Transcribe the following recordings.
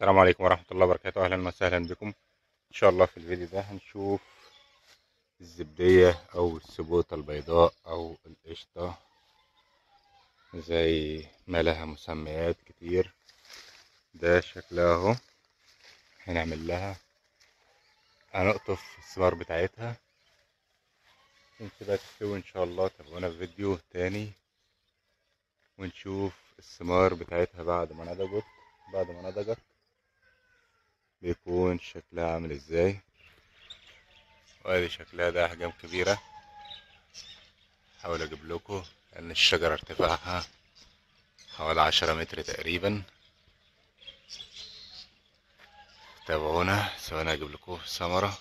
السلام عليكم ورحمة الله وبركاته. أهلا وسهلا بكم. إن شاء الله في الفيديو ده هنشوف الزبدية أو السبوطة البيضاء أو القشطة، زي ما لها مسميات كتير. ده شكلها أهو. هنعمل لها، هنقطف الثمار بتاعتها ونسيبها تستوي إن شاء الله. تابعونا في فيديو تاني ونشوف الثمار بتاعتها بعد ما نضجت بيكون شكلها عامل ازاي. وادي شكلها، ده احجام كبيرة. حاول اجيب لكم لان الشجرة ارتفاعها حوالي 10 متر تقريبا. تابعونا ثواني اجيب لكم ثمرة.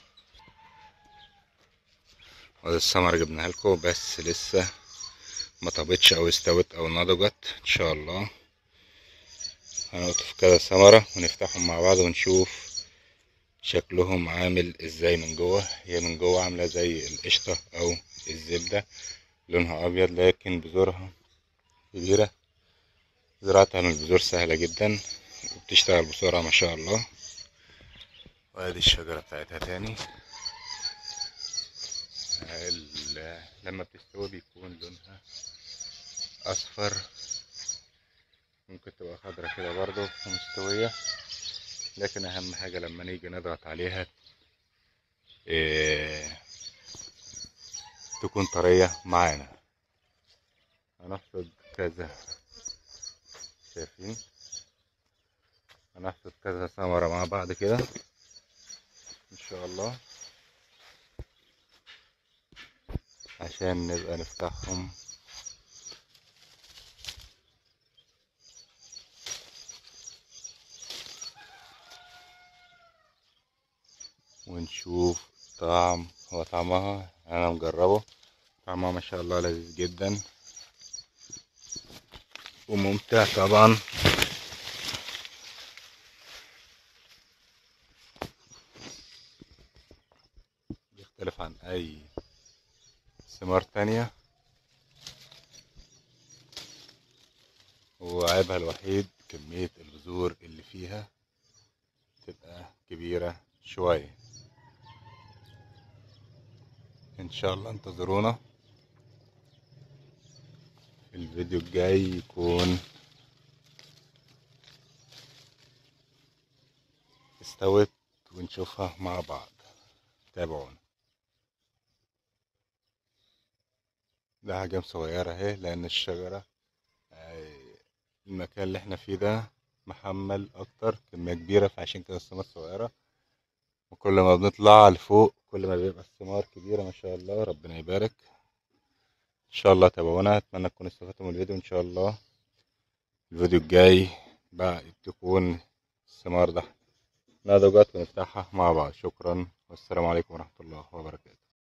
وادي الثمرة جبناها لكم بس لسه ما طابتش او استوت او نضجت. ان شاء الله هنقطف كذا ثمرة ونفتحهم مع بعض ونشوف شكلهم عامل ازاي من جوه. هي من جوه عاملة زي القشطة او الزبدة، لونها ابيض لكن بذورها كبيرة. زراعتها من البذور سهلة جدا وبتشتغل بسرعة ما شاء الله. وادي الشجرة بتاعتها تاني. لما بتستوي بيكون لونها اصفر، ممكن تبقى خضرة كده برضو ومستوية، لكن اهم حاجة لما نيجي نضغط عليها تكون طرية معانا. هنحصد كذا، شايفين؟ هنحصد كذا ثمرة مع بعض كده ان شاء الله عشان نبقى نفتحهم ونشوف هو طعمها انا مجربه. طعمها ما شاء الله لذيذ جدا وممتع طبعا. يختلف عن اي ثمار تانية، وعيبها الوحيد كمية البذور اللي فيها تبقى كبيرة شوية. ان شاء الله انتظرونا الفيديو الجاي يكون استوت ونشوفها مع بعض. تابعونا. ده حجم صغيرة اهي لان الشجرة المكان اللي احنا فيه ده محمل اكتر كمية كبيرة، فعشان كده الثمار صغيرة. وكل ما بنطلع لفوق كل ما بيبقى الثمار كبيرة ما شاء الله. ربنا يبارك. ان شاء الله تابعونا. اتمنى تكونوا استفدتوا من الفيديو. ان شاء الله الفيديو الجاي بقى تكون الثمار ده نضجت ونفتحها مع بعض. شكرا والسلام عليكم ورحمة الله وبركاته.